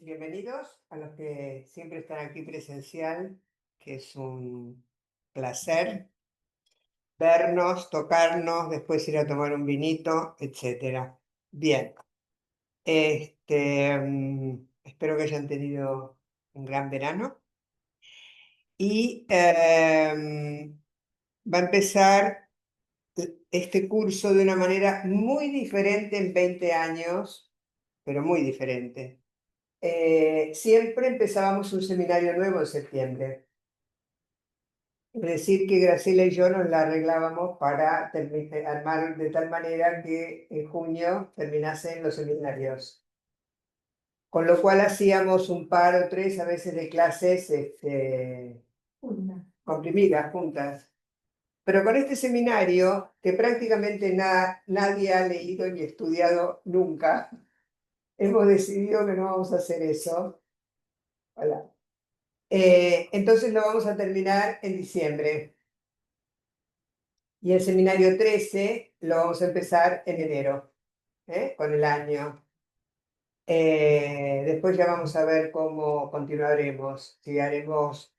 bienvenidos a los que siempre están aquí presencial, que es un placer vernos, tocarnos, después ir a tomar un vinito, etcétera. Bien, espero que hayan tenido un gran verano y va a empezar este curso de una manera muy diferente en 20 años, pero muy diferente. Siempre empezábamos un seminario nuevo en septiembre. Es decir, que Graciela y yo nos la arreglábamos para armar de tal manera que en junio terminasen los seminarios. Con lo cual hacíamos un par o tres a veces de clases comprimidas, juntas. Pero con este seminario, que prácticamente nadie ha leído ni estudiado nunca, hemos decidido que no vamos a hacer eso. Hola. Entonces lo vamos a terminar en diciembre. Y el seminario 13 lo vamos a empezar en enero, con el año. Después ya vamos a ver cómo continuaremos, si haremos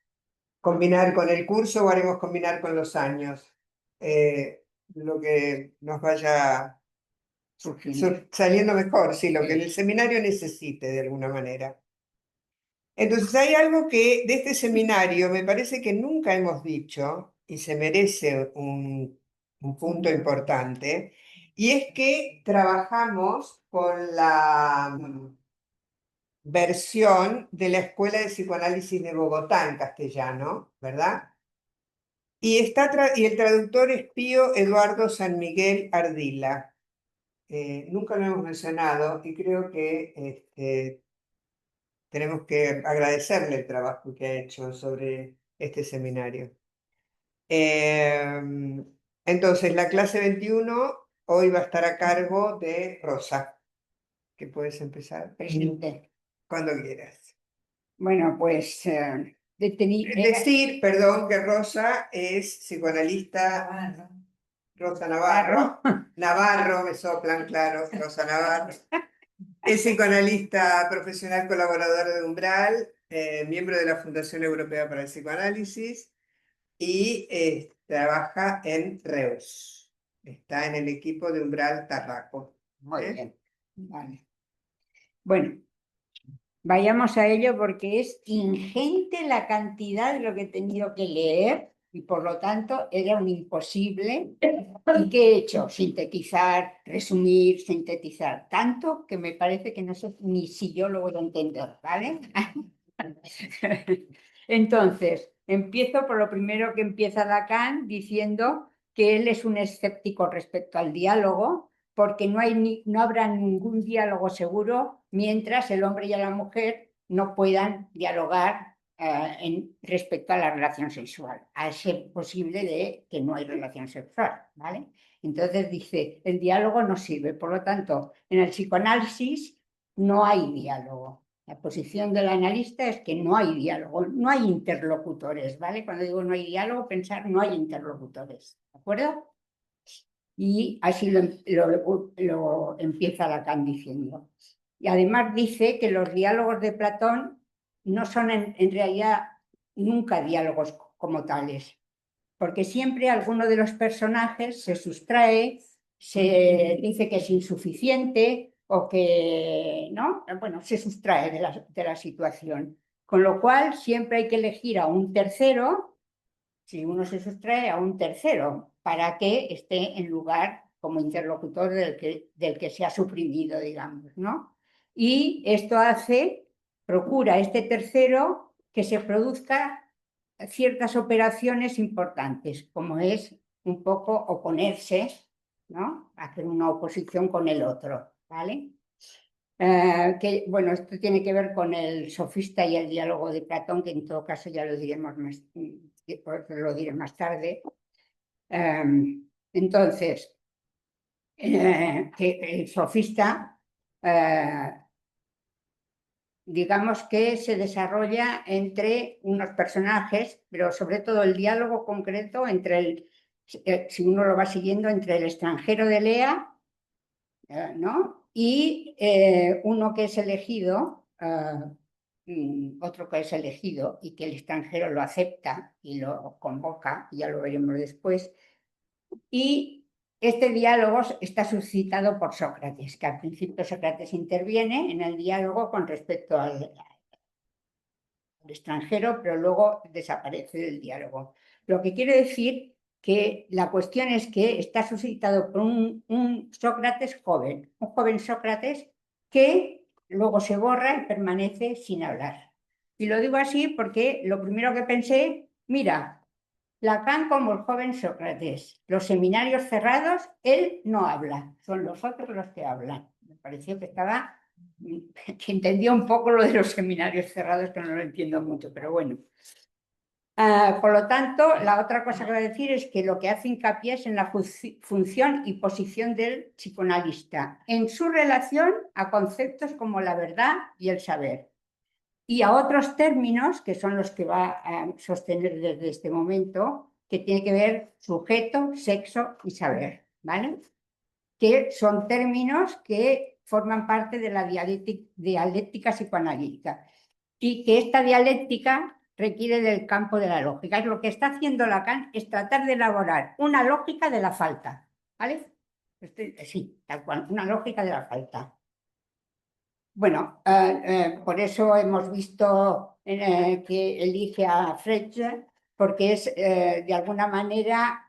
combinar con el curso o haremos combinar con los años. Lo que nos vaya saliendo mejor, sí, lo que el seminario necesite de alguna manera. Entonces hay algo que de este seminario me parece que nunca hemos dicho y se merece un punto importante, y es que trabajamos con la versión de la Escuela de Psicoanálisis de Bogotá en castellano, ¿verdad? Y el traductor es Pío Eduardo San Miguel Ardila. Nunca lo hemos mencionado y creo que tenemos que agradecerle el trabajo que ha hecho sobre este seminario. Entonces, la clase 21 hoy va a estar a cargo de Rosa, que puedes empezar. Presente. Cuando quieras. Bueno, pues Decir, perdón, que Rosa es psicoanalista. Rosa Navarro. Navarro, me soplan, claro, Rosa Navarro. Es psicoanalista profesional colaborador de Umbral, miembro de la Fundación Europea para el Psicoanálisis y trabaja en Reus. Está en el equipo de Umbral Tarraco. Muy bien. Vale. Bueno, vayamos a ello porque es ingente la cantidad de lo que he tenido que leer y por lo tanto era un imposible. ¿Y qué he hecho? Sintetizar, resumir, sintetizar. Tanto que me parece que no sé ni si yo lo voy a entender, ¿vale? Entonces, empiezo por lo primero que empieza Lacan diciendo que él es un escéptico respecto al diálogo, porque no habrá ningún diálogo seguro mientras el hombre y la mujer no puedan dialogar respecto a la relación sexual, a ser posible de que no hay relación sexual, ¿vale? Entonces dice, el diálogo no sirve, por lo tanto, en el psicoanálisis no hay diálogo. La posición del analista es que no hay diálogo, no hay interlocutores, ¿vale? Cuando digo no hay diálogo, pensar no hay interlocutores, ¿de acuerdo? Y así lo empieza Lacan diciendo. Y además dice que los diálogos de Platón no son en realidad nunca diálogos como tales, porque siempre alguno de los personajes se sustrae, se dice que es insuficiente o que, ¿no? Bueno, se sustrae de la situación. Con lo cual siempre hay que elegir a un tercero, si uno se sustrae a un tercero, para que esté en lugar como interlocutor del que se ha suprimido, digamos, ¿no? Y esto procura este tercero que se produzca ciertas operaciones importantes, como es un poco oponerse, ¿no? Hacer una oposición con el otro, ¿vale? Bueno, esto tiene que ver con el sofista y el diálogo de Platón, que en todo caso ya lo diré más tarde. Entonces, que el sofista, digamos que se desarrolla entre unos personajes, pero sobre todo el diálogo concreto entre si uno lo va siguiendo, entre el extranjero de Lea, ¿no? Y uno que es elegido, otro que es elegido y que el extranjero lo acepta y lo convoca, ya lo veremos después. Y este diálogo está suscitado por Sócrates, que al principio Sócrates interviene en el diálogo con respecto al extranjero, pero luego desaparece del diálogo. Lo que quiere decir que la cuestión es que está suscitado por un Sócrates joven, un joven Sócrates que luego se borra y permanece sin hablar. Y lo digo así porque lo primero que pensé, mira, Lacan como el joven Sócrates, los seminarios cerrados, él no habla, son los otros los que hablan. Me pareció que entendía un poco lo de los seminarios cerrados, que no lo entiendo mucho, pero bueno. Por lo tanto, la otra cosa que voy a decir es que lo que hace hincapié es en la función y posición del psicoanalista, en su relación a conceptos como la verdad y el saber, y a otros términos que son los que va a sostener desde este momento, que tiene que ver sujeto, sexo y saber, ¿vale? Que son términos que forman parte de la dialéctica psicoanalítica y que esta dialéctica requiere del campo de la lógica. Es lo que está haciendo Lacan, es tratar de elaborar una lógica de la falta, ¿vale? Sí, tal cual, una lógica de la falta. Bueno, por eso hemos visto que elige a Frege, porque es de alguna manera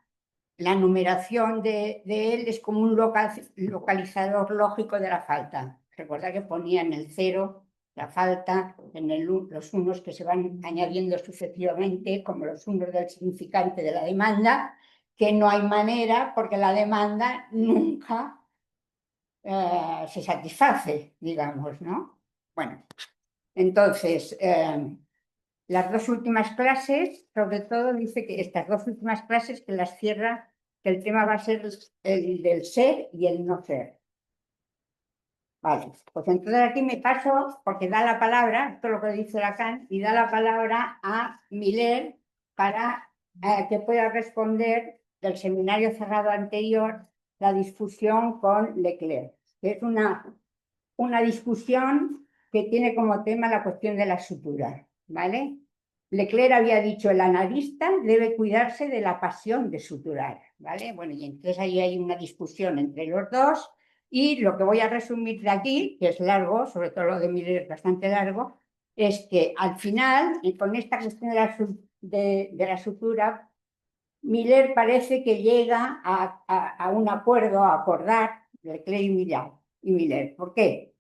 la numeración de él es como un localizador lógico de la falta. Recuerda que ponía en el cero la falta, en los unos que se van añadiendo sucesivamente, como los unos del significante de la demanda, que no hay manera porque la demanda nunca se satisface, digamos, ¿no? Bueno, entonces, las dos últimas clases, sobre todo dice que estas dos últimas clases que las cierra, que el tema va a ser el del ser y el no ser. Vale, pues entonces aquí me paso, porque da la palabra, esto es lo que dice Lacan, y da la palabra a Miller para que pueda responder del seminario cerrado anterior la discusión con Leclerc, que es una discusión que tiene como tema la cuestión de la sutura, ¿vale? Leclerc había dicho, el analista debe cuidarse de la pasión de suturar, ¿vale? Bueno, y entonces ahí hay una discusión entre los dos y lo que voy a resumir de aquí, que es largo, sobre todo lo de Miller es bastante largo, es que al final, y con esta cuestión de la sutura, Miller parece que llega a un acuerdo, a acordar, Leclerc y Miller. ¿Por qué?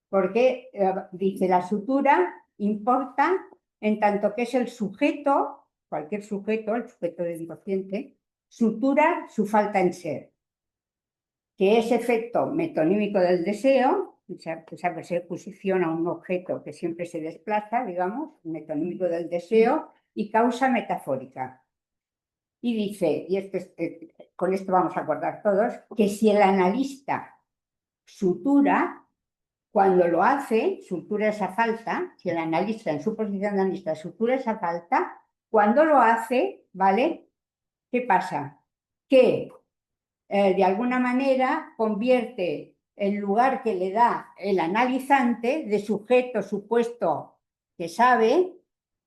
Porque dice la sutura importa en tanto que es el sujeto, cualquier sujeto, el sujeto del inconsciente, sutura su falta en ser, que es efecto metonímico del deseo, esa persecución a un objeto que siempre se desplaza, digamos, metonímico del deseo, y causa metafórica. Y dice, con esto vamos a acordar todos, que si el analista sutura, cuando lo hace, sutura esa falta, si el analista en su posición de analista sutura esa falta, cuando lo hace, ¿vale? ¿Qué pasa? Que de alguna manera convierte el lugar que le da el analizante de sujeto supuesto que sabe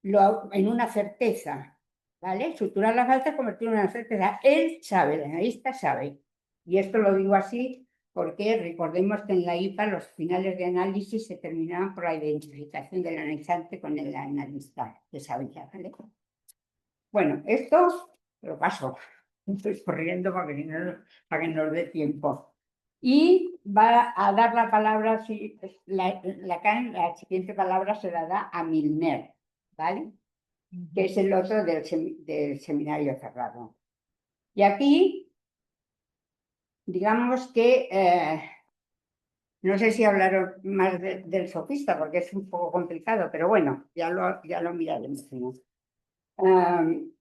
en una certeza, ¿vale? Suturar la falta es convertirlo en una certeza. Él sabe, el analista sabe. Y esto lo digo así porque recordemos que en la IPA los finales de análisis se terminaban por la identificación del analizante con el analista que sabía, ¿vale? Bueno, esto lo paso. Estoy corriendo para que nos dé tiempo. Y va a dar la palabra, la siguiente palabra se la da a Milner, ¿vale? Que es el otro del seminario cerrado. Y aquí, digamos que, no sé si hablaron más del sofista, porque es un poco complicado, pero bueno, ya lo miraremos.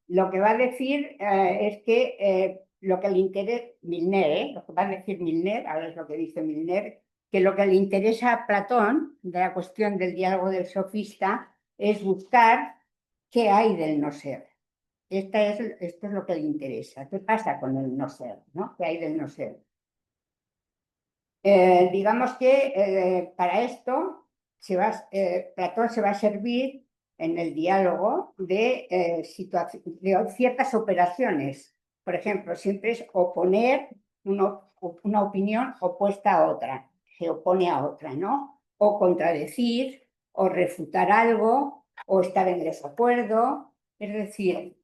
Lo que va a decir es que lo que le interesa, Milner, lo que va a decir Milner, ahora es lo que dice Milner, que lo que le interesa a Platón de la cuestión del diálogo del sofista es buscar qué hay del no ser. Esto es lo que le interesa. ¿Qué pasa con el no ser? ¿No? ¿Qué hay del no ser? Digamos que para esto Platón se va a servir en el diálogo de ciertas operaciones. Por ejemplo, siempre es oponer una opinión opuesta a otra, se opone a otra, ¿no? O contradecir, o refutar algo, o estar en desacuerdo. Es decir,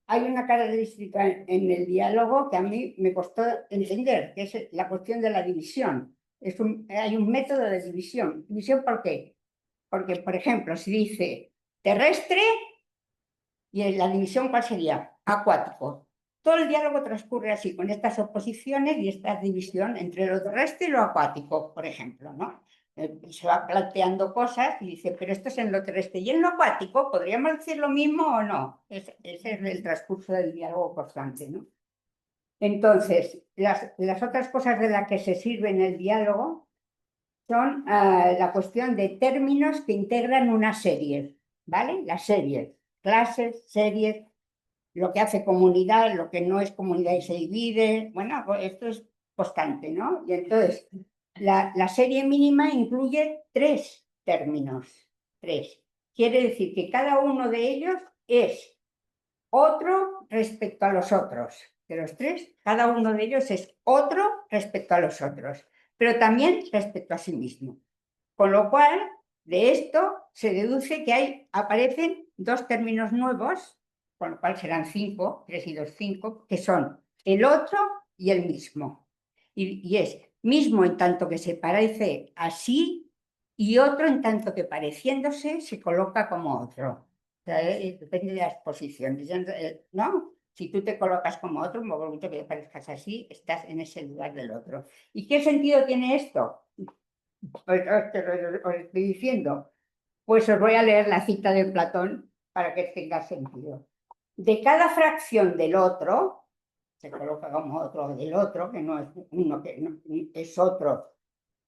hay una característica en el diálogo que a mí me costó entender, que es la cuestión de la división. Hay un método de división. ¿División por qué? Porque, por ejemplo, si dice terrestre, ¿y en la división cuál sería? Acuático. Todo el diálogo transcurre así, con estas oposiciones y esta división entre lo terrestre y lo acuático, por ejemplo, ¿no? Se va planteando cosas y dice, pero esto es en lo terrestre y en lo acuático, ¿podríamos decir lo mismo o no? Ese es el transcurso del diálogo constante, ¿no? Entonces, las otras cosas de las que se sirve en el diálogo son la cuestión de términos que integran una serie, ¿vale? Las series, clases, series, lo que hace comunidad, lo que no es comunidad y se divide. Bueno, pues esto es constante, ¿no? Y entonces, la serie mínima incluye 3 términos, 3. Quiere decir que cada uno de ellos es otro respecto a los otros. De los 3, cada uno de ellos es otro respecto a los otros, pero también respecto a sí mismo. Con lo cual, de esto se deduce que aparecen 2 términos nuevos, con lo cual serán 5, 3 y 2, 5, que son el otro y el mismo. Y es mismo en tanto que se parece a sí y otro en tanto que pareciéndose se coloca como otro. O sea, depende de las posiciones, ¿no? Si tú te colocas como otro, un momento que te parezcas así, estás en ese lugar del otro. ¿Y qué sentido tiene esto? Os estoy diciendo, pues os voy a leer la cita de Platón para que tenga sentido. De cada fracción del otro, se coloca como otro del otro, que no es uno, que no, es otro,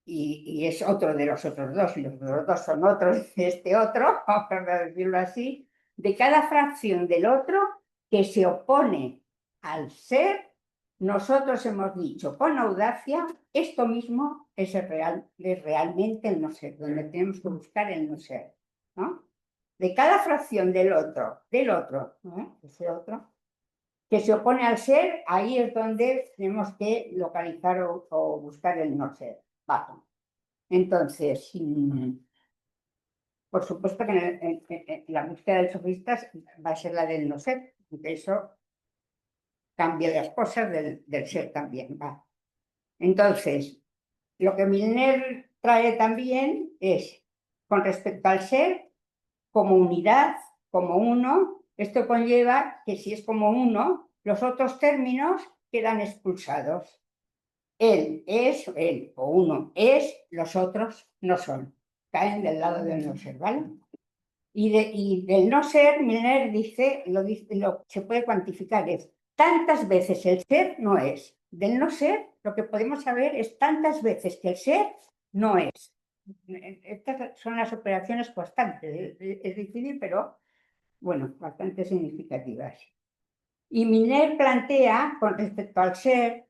y es otro de los otros dos, y los otros dos son otros de este otro, para decirlo así, de cada fracción del otro que se opone al ser, nosotros hemos dicho con audacia, esto mismo es realmente el no ser, donde tenemos que buscar el no ser, ¿no? De cada fracción del otro, ese otro, que se opone al ser, ahí es donde tenemos que localizar o buscar el no ser. Vale. Entonces, por supuesto que la búsqueda del sofista va a ser la del no ser, porque eso cambia las cosas del ser también. Va. Entonces, lo que Milner trae también es, con respecto al ser, como unidad, como uno, esto conlleva que si es como uno, los otros términos quedan expulsados. Él es, él o uno es, los otros no son. Caen del lado del no ser, ¿vale? Y del no ser, Milner dice, se puede cuantificar, es tantas veces el ser no es. Del no ser, lo que podemos saber es tantas veces que el ser no es. Estas son las operaciones constantes, es difícil, pero bueno, bastante significativas. Y Milner plantea, con respecto al ser,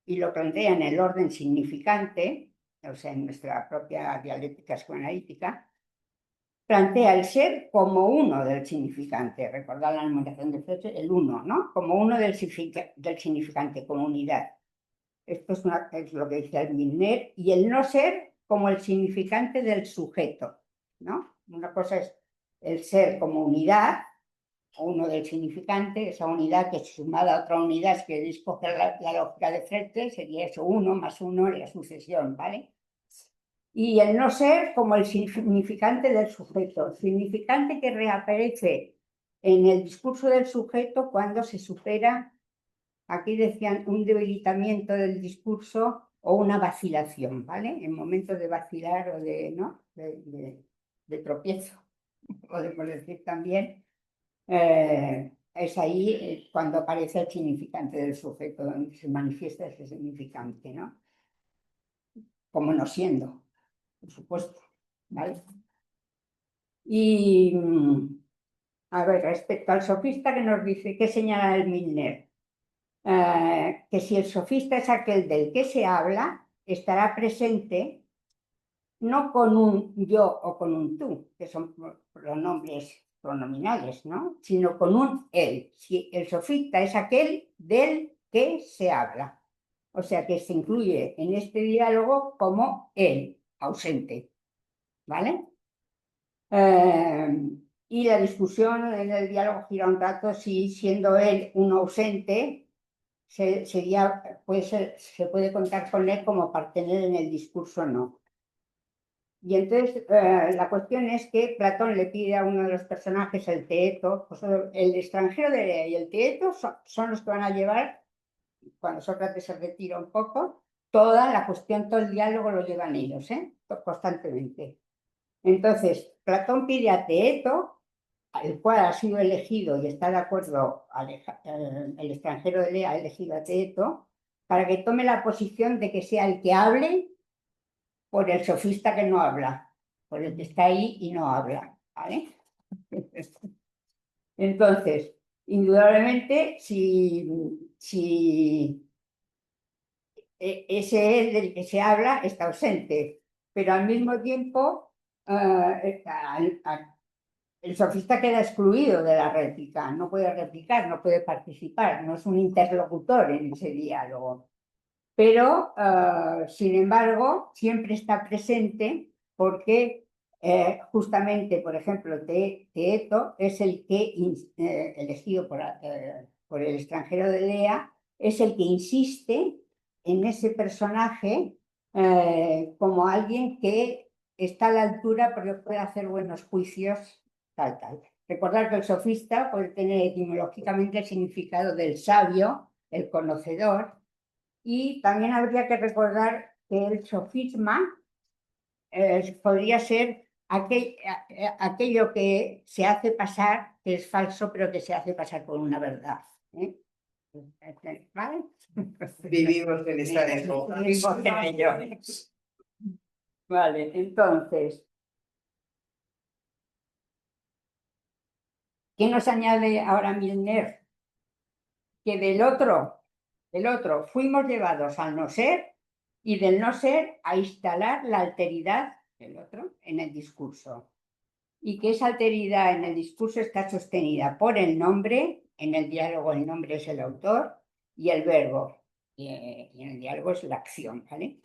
y lo plantea en el orden significante, o sea, en nuestra propia dialéctica psicoanalítica, plantea el ser como uno del significante. Recordad la numeración de Freud, el uno, ¿no? Como uno del significante, como unidad. Esto es lo que dice el Milner, y el no ser como el significante del sujeto, ¿no? Una cosa es el ser como unidad, o uno del significante, esa unidad que es sumada a otra unidad, si queréis coger la lógica de Frege, sería eso, uno más uno, la sucesión, ¿vale? Y el no ser como el significante del sujeto, significante que reaparece en el discurso del sujeto cuando se supera, aquí decían, un debilitamiento del discurso o una vacilación, ¿vale? En momentos de vacilar o de, ¿no? de tropiezo, podemos decir también, es ahí cuando aparece el significante del sujeto, donde se manifiesta ese significante, ¿no? Como no siendo, por supuesto, ¿vale? Y, a ver, respecto al sofista que nos dice, ¿qué señala el Milner? Que si el sofista es aquel del que se habla, estará presente no con un yo o con un tú, que son pronombres pronominales, ¿no? Sino con un él. Si el sofista es aquel del que se habla. O sea que se incluye en este diálogo como él, ausente, ¿vale? Y la discusión en el diálogo gira un rato si siendo él un ausente se puede contar con él como partener en el discurso o no. Y entonces la cuestión es que Platón le pide a uno de los personajes, el Teeto, pues, el extranjero de Lea y el Teeto son los que van a llevar, cuando Sócrates se retira un poco, toda la cuestión, todo el diálogo lo llevan ellos, constantemente. Entonces, Platón pide a Teeto, el cual ha sido elegido y está de acuerdo, el extranjero de Lea ha elegido a Teeto, para que tome la posición de que sea el que hable por el sofista que no habla, por el que está ahí y no habla, ¿vale? Entonces, indudablemente, si ese es del que se habla está ausente, pero al mismo tiempo el sofista queda excluido de la réplica, no puede replicar, no puede participar, no es un interlocutor en ese diálogo. Pero, sin embargo, siempre está presente porque justamente, por ejemplo, Teeto es el que, elegido por el extranjero de Lea, es el que insiste en ese personaje como alguien que está a la altura porque puede hacer buenos juicios, tal, tal. Recordar que el sofista puede tener etimológicamente el significado del sabio, el conocedor, y también habría que recordar que el sofisma podría ser aquello que se hace pasar, que es falso, pero que se hace pasar por una verdad. ¿Eh? ¿Vale? Vivimos en esa época. Vivimos en ello. Vale, entonces, ¿qué nos añade ahora Milner? Que del otro fuimos llevados al no ser y del no ser a instalar la alteridad del otro en el discurso. Y que esa alteridad en el discurso está sostenida por el nombre, en el diálogo el nombre es el autor, y el verbo, y en el diálogo es la acción, ¿vale?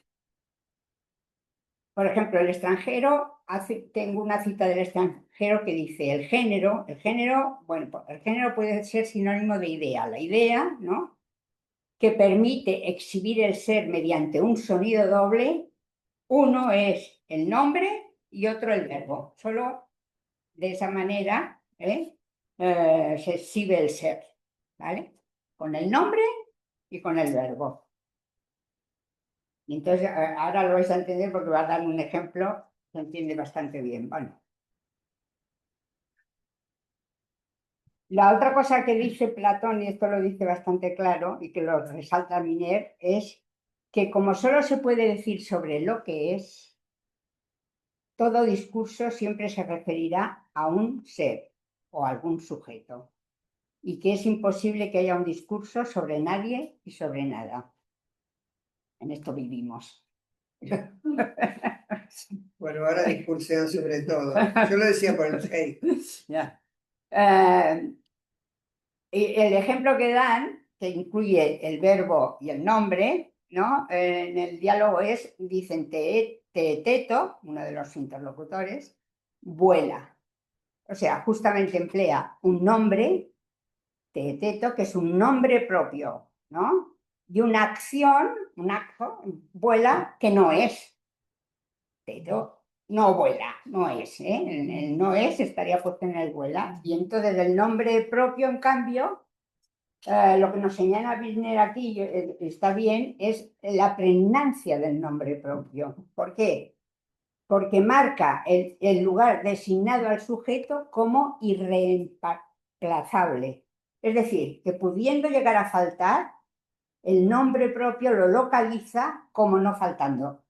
Por ejemplo, el extranjero, tengo una cita del extranjero que dice, bueno, pues el género puede ser sinónimo de idea, la idea, ¿no? Que permite exhibir el ser mediante un sonido doble, uno es el nombre y otro el verbo. Solo de esa manera se exhibe el ser, ¿vale? Con el nombre y con el verbo. Y entonces ahora lo vais a entender porque va a dar un ejemplo, se entiende bastante bien. Bueno. La otra cosa que dice Platón, y esto lo dice bastante claro y que lo resalta Miner, es que como solo se puede decir sobre lo que es, todo discurso siempre se referirá a un ser o a algún sujeto, y que es imposible que haya un discurso sobre nadie y sobre nada. En esto vivimos. Bueno, ahora discusión sobre todo. Yo lo decía por el hate. Ya. El ejemplo que dan, que incluye el verbo y el nombre, ¿no? En el diálogo dicen Teeteto, uno de los interlocutores, vuela. O sea, justamente emplea un nombre, Teeteto, que es un nombre propio, ¿no? Y una acción, un acto, vuela, que no es. Teeto no vuela, no es, ¿eh? El no es estaría puesto en el vuela. Y entonces el nombre propio, en cambio, lo que nos señala Birner aquí, está bien, es la pregnancia del nombre propio. ¿Por qué? Porque marca el lugar designado al sujeto como irreemplazable. Es decir, que pudiendo llegar a faltar, el nombre propio lo localiza como no faltando.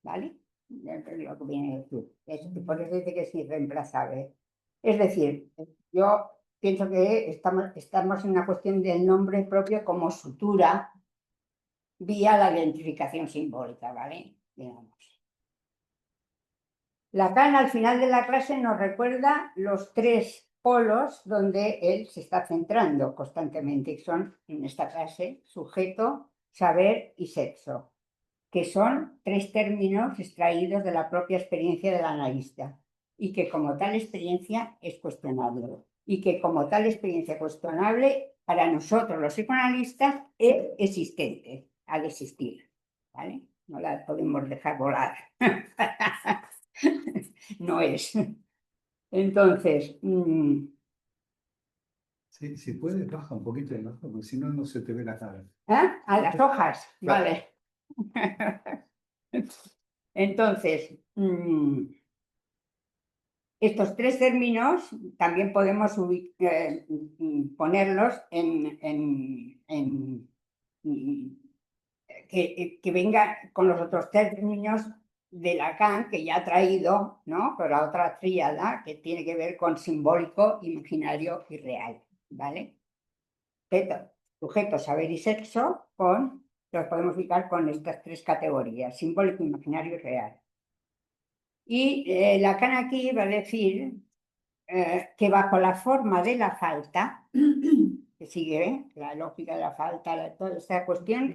¿Vale? Lo que viene a decir. Por eso dice que es irreemplazable. Es decir, yo pienso que estamos en una cuestión del nombre propio como sutura vía la identificación simbólica, ¿vale? Digamos. Lacan al final de la clase nos recuerda los tres polos donde él se está centrando constantemente, que son en esta clase sujeto, saber y sexo, que son tres términos extraídos de la propia experiencia del analista y que como tal experiencia es cuestionable y que como tal experiencia cuestionable para nosotros los psicoanalistas es existente, ha de existir, ¿vale? No la podemos dejar volar. No es. Entonces, Sí, si puedes, baja un poquito el ojo, porque si no, no se te ve la cara. a las hojas, vale. Entonces, estos tres términos también podemos ponerlos que venga con los otros términos de Lacan, que ya ha traído, ¿no? Pero a otra tríada que tiene que ver con simbólico, imaginario y real, ¿vale? Sujeto, saber y sexo, los podemos ubicar con estas tres categorías, simbólico, imaginario y real. Y Lacan aquí va a decir que bajo la forma de la falta, que sigue la lógica de la falta, toda esta cuestión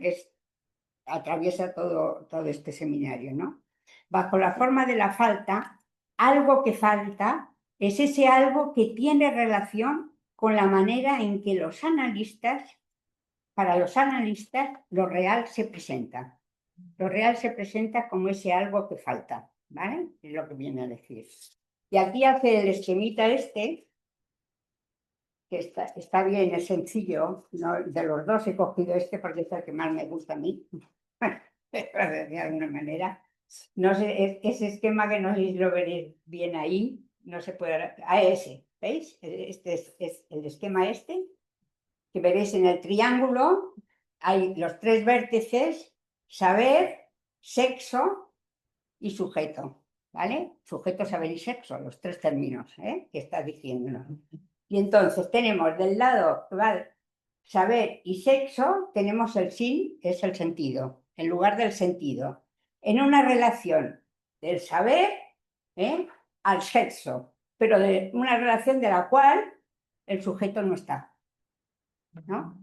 atraviesa todo este seminario, ¿no? Bajo la forma de la falta, algo que falta es ese algo que tiene relación con la manera en que para los analistas, lo real se presenta. Lo real se presenta como ese algo que falta, ¿vale? Es lo que viene a decir. Y aquí hace el esquemita que está bien, es sencillo, ¿no? De los dos he cogido porque es el que más me gusta a mí, de alguna manera. No sé, ese esquema que no sé si lo veréis bien ahí, no se puede... ese, ¿veis? Este es el esquema que veréis en el triángulo, hay los tres vértices, saber, sexo y sujeto, ¿vale? Sujeto, saber y sexo, los tres términos, que está diciendo. Y entonces tenemos del lado, ¿vale? Saber y sexo, tenemos el sin, que es el sentido, en lugar del sentido, en una relación del saber al sexo, pero de una relación de la cual el sujeto no está, ¿no?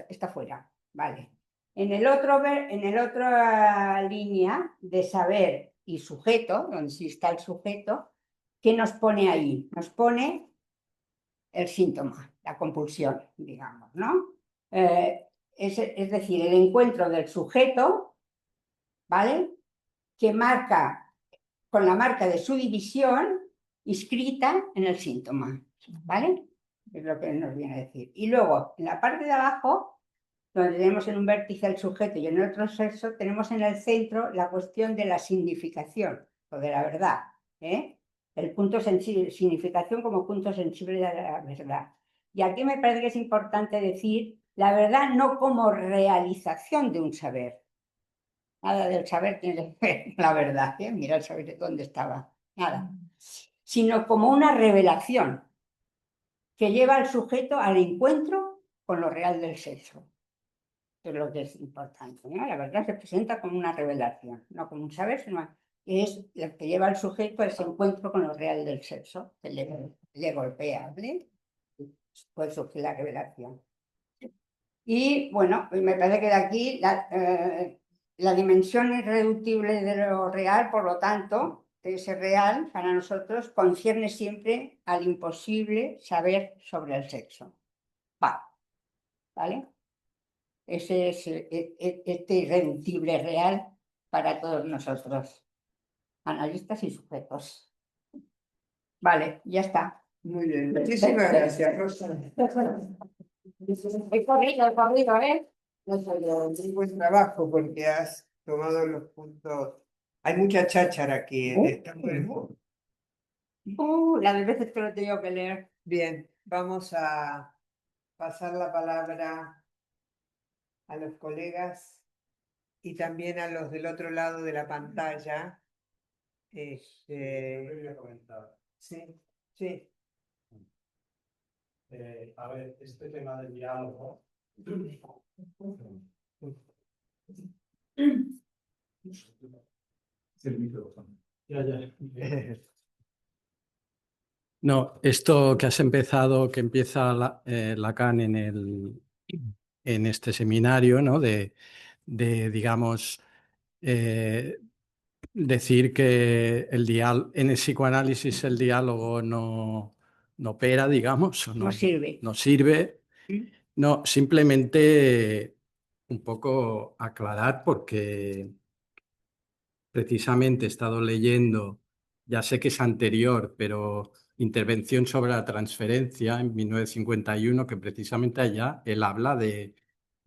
Está fuera, ¿vale? En el otra línea de saber y sujeto, donde sí está el sujeto, ¿qué nos pone ahí? Nos pone el síntoma, la compulsión, digamos, ¿no? Es decir, el encuentro del sujeto, ¿vale? Que marca, con la marca de su división, inscrita en el síntoma, ¿vale? Es lo que nos viene a decir. Y luego, en la parte de abajo, donde tenemos en un vértice el sujeto y en el otro sexo, tenemos en el centro la cuestión de la significación, o de la verdad, el punto sensible, significación como punto sensible de la verdad. Y aquí me parece que es importante decir la verdad no como realización de un saber. Nada del saber tiene que ver la verdad, mira el saber dónde estaba, nada. Sino como una revelación que lleva al sujeto al encuentro con lo real del sexo. Es lo que es importante, ¿no? La verdad se presenta como una revelación, no como un saber, sino es lo que lleva al sujeto a ese encuentro con lo real del sexo, que le golpea, ¿vale? Puede surgir la revelación. Y bueno, me parece que de aquí la dimensión irreductible de lo real, por lo tanto, de ese real, para nosotros, concierne siempre al imposible saber sobre el sexo. ¿Vale? Ese es este irreductible real para todos nosotros, analistas y sujetos. Vale, ya está. Muy bien, muchísimas gracias, Rosa. He corrido, ¿eh? Muy buen trabajo porque has tomado los puntos. Hay mucha cháchara aquí. Está bueno. Las veces que lo he tenido que leer. Bien, vamos a pasar la palabra a los colegas y también a los del otro lado de la pantalla. Sí, sí. A ver, este tema del diálogo. Es el micrófono. No, esto que has empezado, que empieza Lacan en este seminario, ¿no? Digamos, eh, decir que en el psicoanálisis el diálogo no opera, digamos, o No sirve. no sirve. ¿Mm? No, simplemente un poco aclarar porque precisamente he estado leyendo, ya sé que es anterior, pero Intervención sobre la transferencia en 1951, que precisamente allá él habla de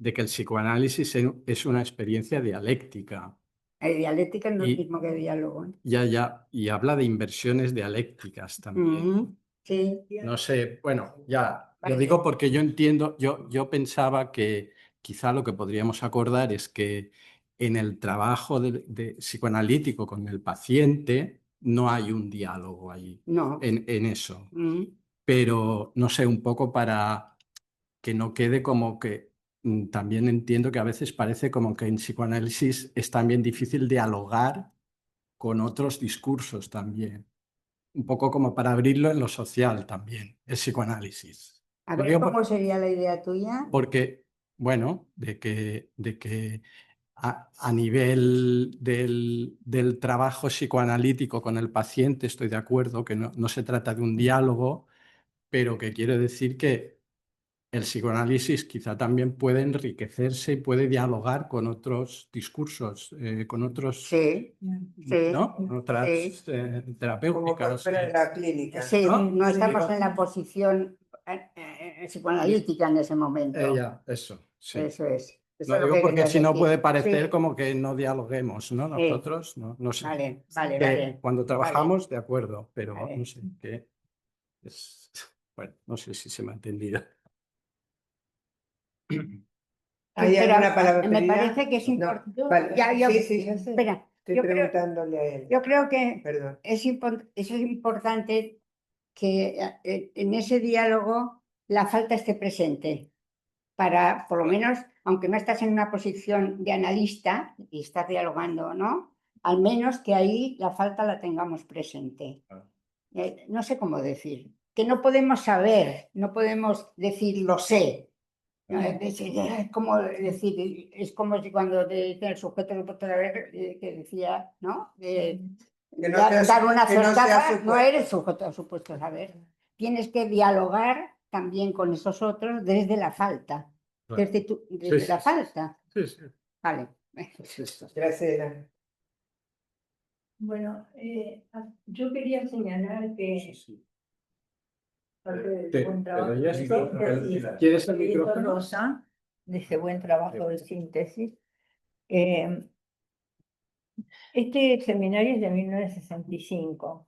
que el psicoanálisis es una experiencia dialéctica. Dialéctica no es lo Y mismo que diálogo. y habla de inversiones dialécticas también. Sí. No sé, bueno, ya, lo Vale. digo porque yo entiendo, yo pensaba que quizá lo que podríamos acordar es que en el trabajo de psicoanalítico con el paciente no hay un diálogo ahí No. en eso, pero no sé, un poco para que no quede como que también entiendo que a veces parece como que en psicoanálisis es también difícil dialogar con otros discursos también. Un poco como para abrirlo en lo social también, el psicoanálisis. A Lo ver, digo ¿cómo sería la idea tuya? porque, bueno, de que a nivel del trabajo psicoanalítico con el paciente estoy de acuerdo, que no se trata de un diálogo, pero que quiero decir que el psicoanálisis quizá también puede enriquecerse y puede dialogar con otros discursos, con otros, Sí, sí, ¿no? Con otras sí. Como terapéuticas. fuera de la clínica. Sí, ¿No? no estamos Digo, en la posición psicoanalítica en ese momento. ya, eso, sí. Eso es. Eso Lo es lo digo que porque querías si no decir. puede parecer Sí, como que no dialoguemos, ¿no? sí. Nosotros, no sé. Vale, vale, Que vale. cuando Vale, trabajamos, de acuerdo, pero no vale. sé, que es... Bueno, no sé si se me ha entendido. ¿Hay Pero alguna palabra me pedida? parece que es No. importante. Vale. Sí, ya sé. Espera, Estoy yo creo, preguntándole a él. yo creo que Perdón. eso es importante que en ese diálogo la falta esté presente. Para, por lo menos, aunque no estás en una posición de analista y estás dialogando, ¿no? Al menos que ahí la falta la tengamos presente. No sé cómo decir. Que no podemos saber, no podemos decir lo sé. ¿No? Es como decir, es como si cuando te dice el sujeto de puesto de haber que decía, ¿no? Que no sea Dar una que no sea cercada, no supuesto. eres sujeto de supuesto saber. Tienes que dialogar también con esos otros desde la falta. Claro. Desde la falta. Sí, sí. Vale. Graciela. Bueno, yo quería señalar que parte del buen trabajo Pero ya de está. síntesis ¿Quieres el que hizo micrófono? Rosa, de ese buen trabajo de síntesis. Este seminario es de 1965.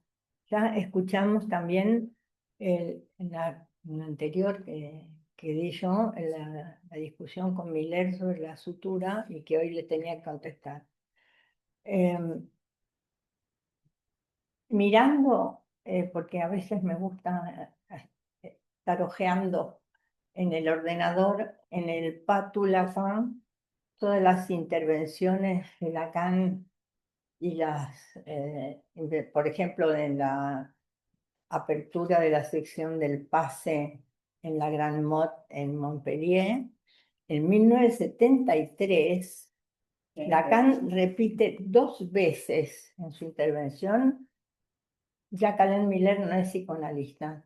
Ya escuchamos también en la anterior que di yo, en la discusión con Miller sobre la sutura y que hoy le tenía que contestar. Mirando, porque a veces me gusta estar hojeando en el ordenador, en el Patu Lacan, todas las intervenciones de Lacan y por ejemplo, en la apertura de la sección del pase en la Grande Motte en Montpellier, en 1973, Lacan repite 2 veces en su intervención: Jacques-Alain Miller no es psicoanalista.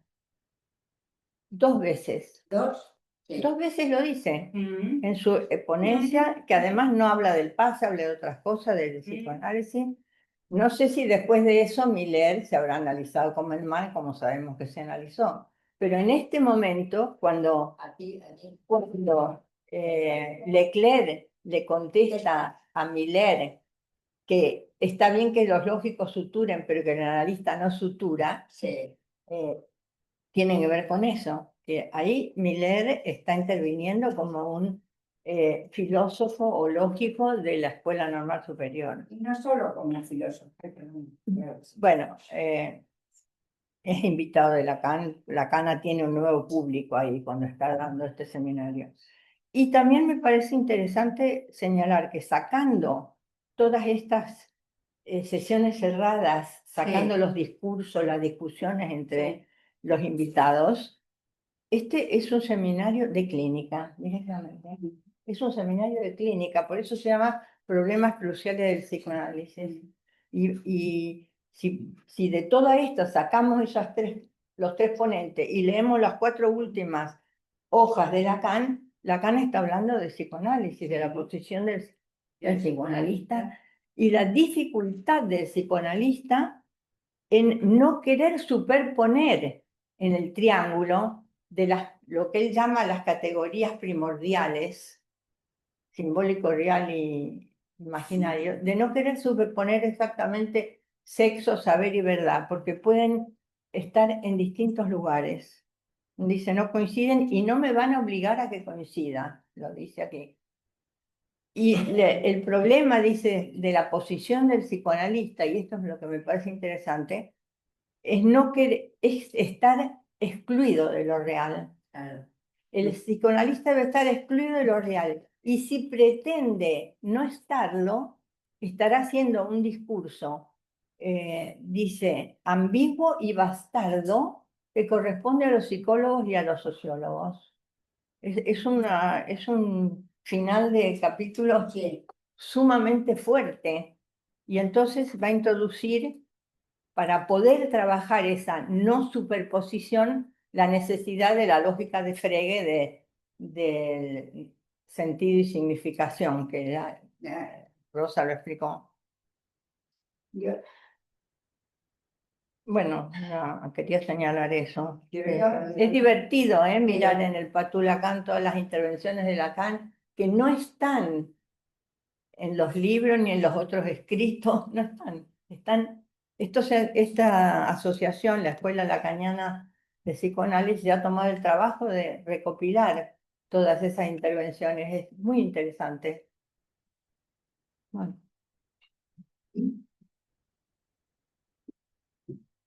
2 veces. ¿Dos? Sí. 2 veces lo dice en su ponencia, que además no habla del pase, habla de otras cosas, del psicoanálisis. No sé si después de eso Miller se habrá analizado como el mal, como sabemos que se analizó. Pero en este momento, cuando Leclerc le contesta a Miller que está bien que los lógicos suturen, pero que el analista no sutura, tienen que ver con eso. Que ahí Miller está interviniendo como un filósofo o lógico de la Escuela Normal Superior. Y no solo como un filósofo. Bueno, es invitado de Lacan. Lacan tiene un nuevo público ahí cuando está dando este seminario. Y también me parece interesante señalar que sacando todas estas sesiones cerradas, sacando los discursos, las discusiones entre los invitados. Este es un seminario de clínica, directamente. Es un seminario de clínica, por eso se llama Problemas Cruciales del Psicoanálisis. Y si de todo esto sacamos los tres ponentes y leemos las 4 últimas hojas de Lacan, Lacan está hablando de psicoanálisis, de la posición del psicoanalista y la dificultad del psicoanalista en no querer superponer en el triángulo de lo que él llama las categorías primordiales, simbólico, real y imaginario, de no querer superponer exactamente sexo, saber y verdad, porque pueden estar en distintos lugares. Dice, no coinciden y no me van a obligar a que coincidan, lo dice aquí. Y el problema, dice, de la posición del psicoanalista, y esto es lo que me parece interesante, es estar excluido de lo real. El psicoanalista debe estar excluido de lo real. Y si pretende no estarlo, estará haciendo un discurso, dice, ambiguo y bastardo, que corresponde a los psicólogos y a los sociólogos. Es un final de capítulo sumamente fuerte. Y entonces va a introducir, para poder trabajar esa no superposición, la necesidad de la lógica de Frege del sentido y significación, que ya Rosa lo explicó. Bueno, no, quería señalar eso. Es divertido mirar en el Patou Lacan todas las intervenciones de Lacan que no están en los libros ni en los otros escritos, no están. Esta asociación, la Escuela Lacaniana de Psicoanálisis, ha tomado el trabajo de recopilar todas esas intervenciones. Es muy interesante. Bueno.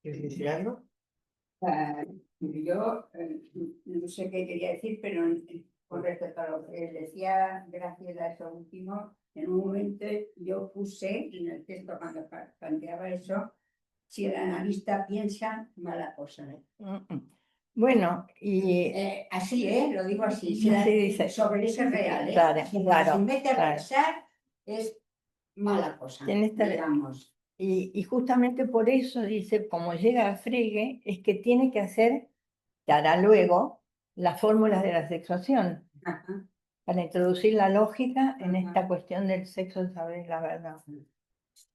¿Quieres decir algo? Yo no sé qué quería decir, pero con respecto a lo que decía Graciela, eso último, en un momento yo puse en el texto cuando planteaba eso, si el analista piensa, mala cosa. Bueno, y así, lo digo así, sí, dice, sobre ese real, claro, claro, si mete a claro. pensar, es mala cosa, digamos. Y justamente por eso dice, como llega a Frege, es que tiene que hacer, que hará luego, las fórmulas de la sexuación, Ajá. para introducir la lógica en Ajá. esta cuestión del sexo, el saber y la verdad.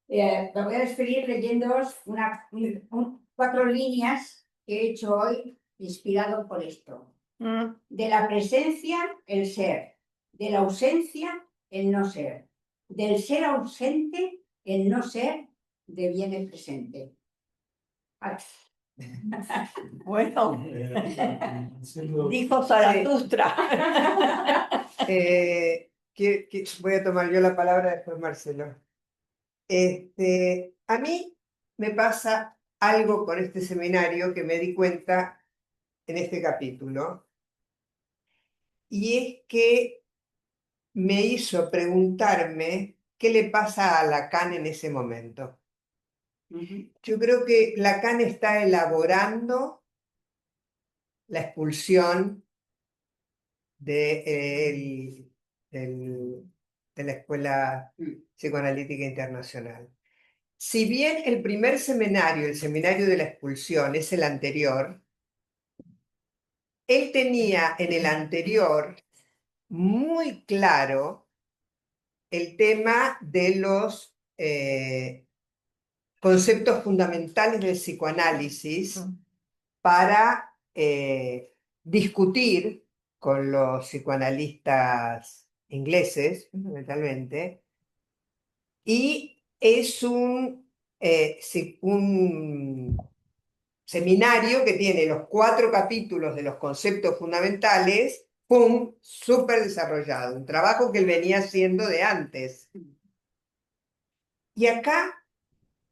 Me voy a despedir leyéndoos 4 líneas que he hecho hoy, inspirado por esto. De la presencia, el ser. De la ausencia, el no ser. Del ser ausente, el no ser deviene presente. Bueno, dijo Zaratustra. Voy a tomar yo la palabra después, Marcelo. A mí me pasa algo con este seminario que me di cuenta en este capítulo, y es que me hizo preguntarme qué le pasa a Lacan en ese momento. Yo creo que Lacan está elaborando la expulsión de la Escuela Psicoanalítica Internacional. Si bien el primer seminario, el seminario de la expulsión, es el anterior, él tenía en el anterior muy claro el tema de los conceptos fundamentales del psicoanálisis para discutir con los psicoanalistas ingleses, fundamentalmente, y es un seminario que tiene los 4 capítulos de los conceptos fundamentales, ¡pum!, súper desarrollado, un trabajo que él venía haciendo de antes. Y acá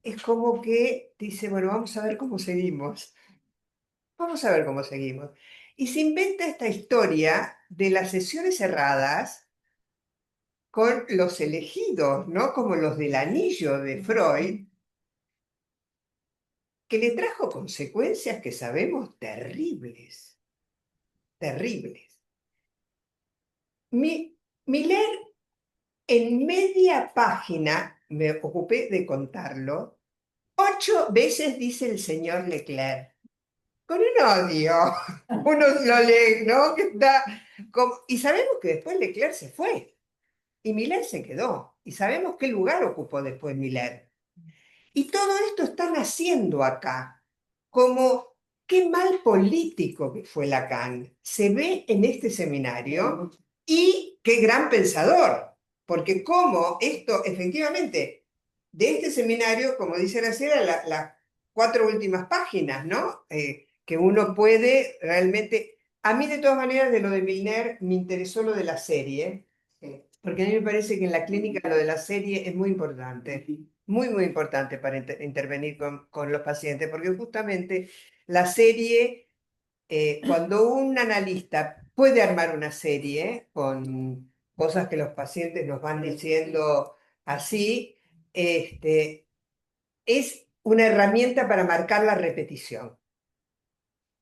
es como que dice, bueno, vamos a ver cómo seguimos. Vamos a ver cómo seguimos. Y se inventa esta historia de las sesiones cerradas, con los elegidos, ¿no? Como los del anillo de Freud, que le trajo consecuencias que sabemos terribles, terribles. Miller, en media página, me ocupé de contarlo, 8 veces dice el señor Leclerc, con un odio. Uno lo lee, ¿no? Y sabemos que después Leclerc se fue y Miller se quedó. Y sabemos qué lugar ocupó después Miller. Y todo esto están haciendo acá, como qué mal político que fue Lacan. Se ve en este seminario y qué gran pensador, porque como esto, efectivamente, de este seminario, como dice Graciela, las 4 últimas páginas, ¿no? Que uno puede realmente... A mí, de todas maneras, de lo de Milner me interesó lo de la serie, porque a mí me parece que en la clínica lo de la serie es muy importante, muy, muy importante para intervenir con los pacientes, porque justamente la serie, cuando un analista puede armar una serie con cosas que los pacientes nos van diciendo así, es una herramienta para marcar la repetición.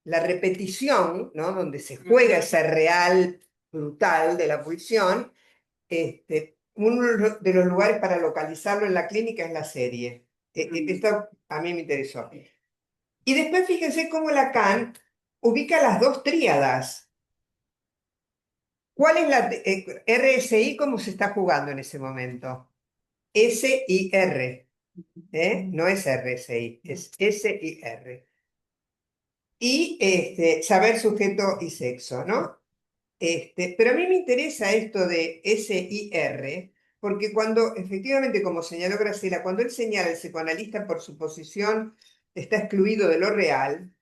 La repetición, ¿no? Donde se juega ese real brutal de la pulsión, uno de los lugares para localizarlo en la clínica es la serie. Esto a mí me interesó. Y después fíjense cómo Lacan ubica las 2 tríadas. ¿Cuál es la RSI? ¿Cómo se está jugando en ese momento? S-I-R. No es RSI, es S-I-R. Y saber sujeto y sexo, ¿no? Pero a mí me interesa esto de S-I-R, porque cuando, efectivamente, como señaló Graciela, cuando él señala el psicoanalista por su posición está excluido de lo real,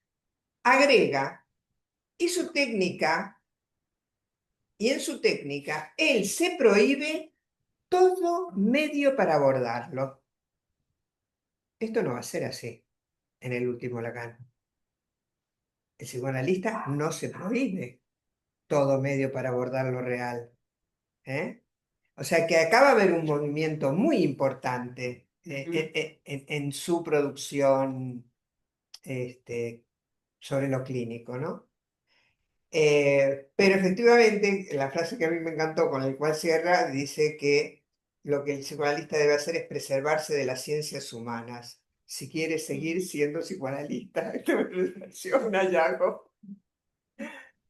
agrega, y en su técnica, él se prohíbe todo medio para abordarlo. Esto no va a ser así en el último Lacan. El psicoanalista no se prohíbe todo medio para abordar lo real. O sea que acá va a haber un movimiento muy importante en su producción sobre lo clínico, ¿no? Pero efectivamente, la frase que a mí me encantó, con la cual cierra, dice que lo que el psicoanalista debe hacer es preservarse de las ciencias humanas, si quiere seguir siendo psicoanalista. Esto me pareció un hallazgo.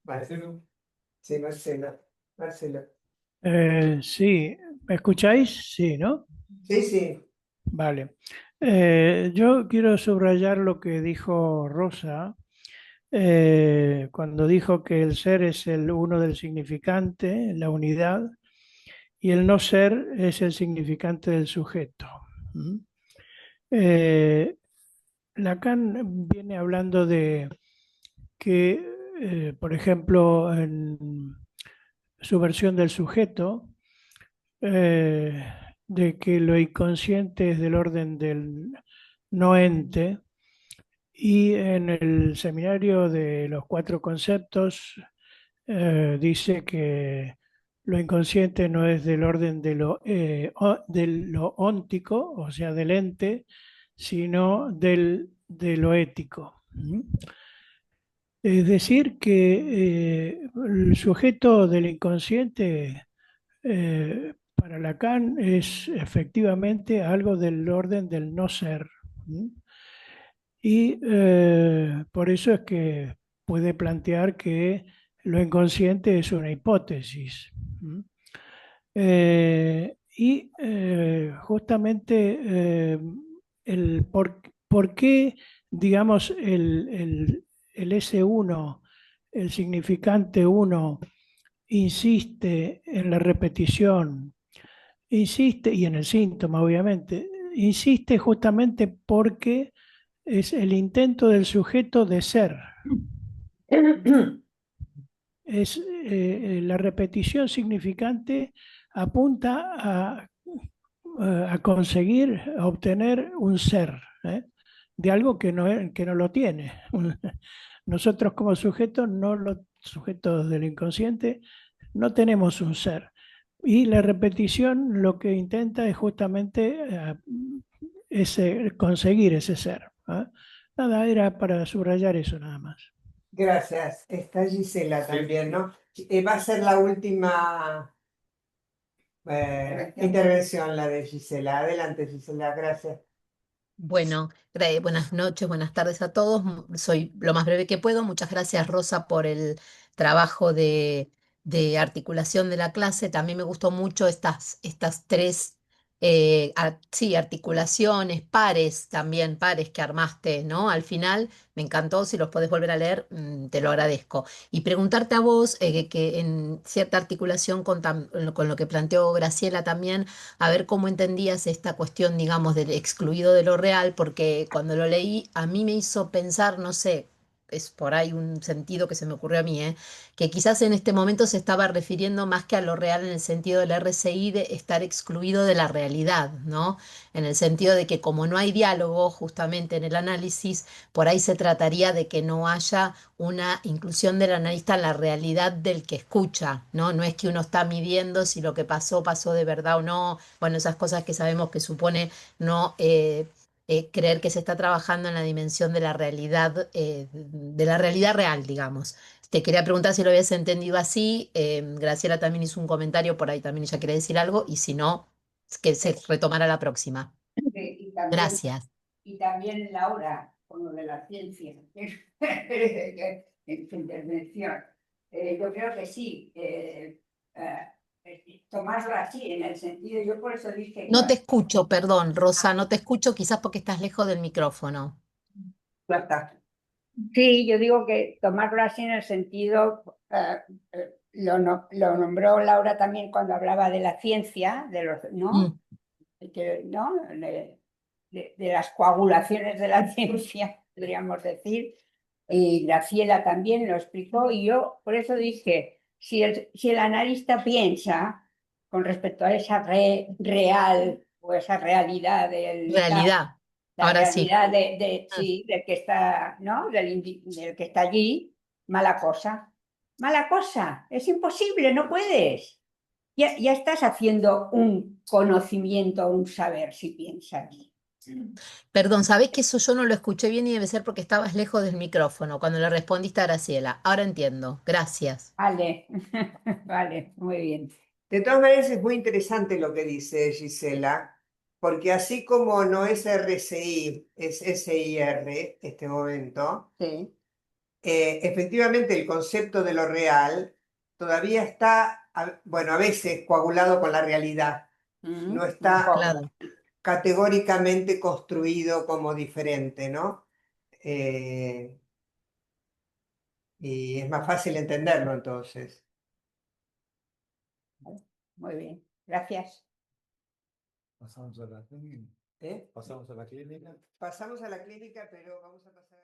Marcelo. Sí, Marcelo. Marcelo. Sí, ¿me escucháis? Sí, ¿no? Sí, sí. Vale. Yo quiero subrayar lo que dijo Rosa cuando dijo que el ser es el uno del significante, la unidad, y el no ser es el significante del sujeto. ¿Mm? Lacan viene hablando de que, por ejemplo, en su versión del sujeto, de que lo inconsciente es del orden del no ente, y en el seminario de los 4 conceptos dice que lo inconsciente no es del orden de lo óntico, o sea, del ente, sino de lo ético. ¿Mm? Es decir, que el sujeto del inconsciente para Lacan es efectivamente algo del orden del no ser. ¿Mm? Y por eso es que puede plantear que lo inconsciente es una hipótesis. ¿Mm? Justamente por qué, digamos, el S1, el significante 1, insiste en la repetición, insiste, y en el síntoma obviamente, insiste justamente porque es el intento del sujeto de ser. Es, la repetición significante apunta a conseguir, a obtener un ser, de algo que no lo tiene. Nosotros como sujetos, no los sujetos del inconsciente, no tenemos un ser, Y la repetición lo que intenta es justamente conseguir ese ser. ¿Ah? Nada, era para subrayar eso nada más. Gracias. Está Gisela también, ¿no? Va a ser la última intervención, la de Gisela. Adelante, Gisela, gracias. Bueno, buenas noches, buenas tardes a todos. Soy lo más breve que puedo. Muchas gracias, Rosa, por el trabajo de articulación de la clase. También me gustó mucho estas tres, sí, articulaciones, pares también, pares que armaste, ¿no? Al final me encantó. Si los podés volver a leer, te lo agradezco. Y preguntarte a vos, que en cierta articulación con lo que planteó Graciela también, a ver cómo entendías esta cuestión, digamos, del excluido de lo real, porque cuando lo leí a mí me hizo pensar, no sé, es por ahí un sentido que se me ocurrió a mí, que quizás en este momento se estaba refiriendo más que a lo real en el sentido del RCI de estar excluido de la realidad, ¿no? En el sentido de que como no hay diálogo justamente en el análisis, por ahí se trataría de que no haya una inclusión del analista en la realidad del que escucha, ¿no? No es que uno está midiendo si lo que pasó pasó de verdad o no, bueno, esas cosas que sabemos que supone no creer que se está trabajando en la dimensión de la realidad real, digamos. Te quería preguntar si lo habías entendido así. Graciela también hizo un comentario, por ahí también ella quiere decir algo, y si no, que se retomará la próxima. Y también, Gracias. y también Laura, con lo de la ciencia, en su intervención. Yo creo que sí, tomarlo así, en el sentido, yo por eso dije que No te escucho, perdón, Rosa, no te escucho, quizás porque estás lejos del micrófono. Ya está. sí, yo digo que tomarlo así en el sentido, lo nombró Laura también cuando hablaba de la ciencia, de los, Mm. ¿no? ¿No? De las coagulaciones de la ciencia, podríamos decir, y Graciela también lo explicó, y yo por eso dije, si el analista piensa con respecto a esa real o esa realidad del Realidad. la Ahora sí. realidad sí, del que está, ¿no? Del que está allí, mala cosa. Mala cosa, es imposible, no puedes. Ya estás haciendo un conocimiento, un saber, si piensas. Perdón, ¿sabés que eso yo no lo escuché bien y debe ser porque estabas lejos del micrófono cuando le respondiste a Graciela? Ahora entiendo. Gracias. Vale, vale, muy bien. De todas maneras, es muy interesante lo que dice Gisela, porque así como no es RCI, es SIR, este momento, Sí. efectivamente el concepto de lo real todavía está, bueno, a veces coagulado con la realidad, no Un está poco. Claro. categóricamente construido como diferente, ¿no? Eh, y es más fácil entenderlo entonces. Muy bien, gracias. Pasamos a la clínica. ¿Eh? Pasamos a la clínica. Pasamos a la clínica, pero vamos a pasar...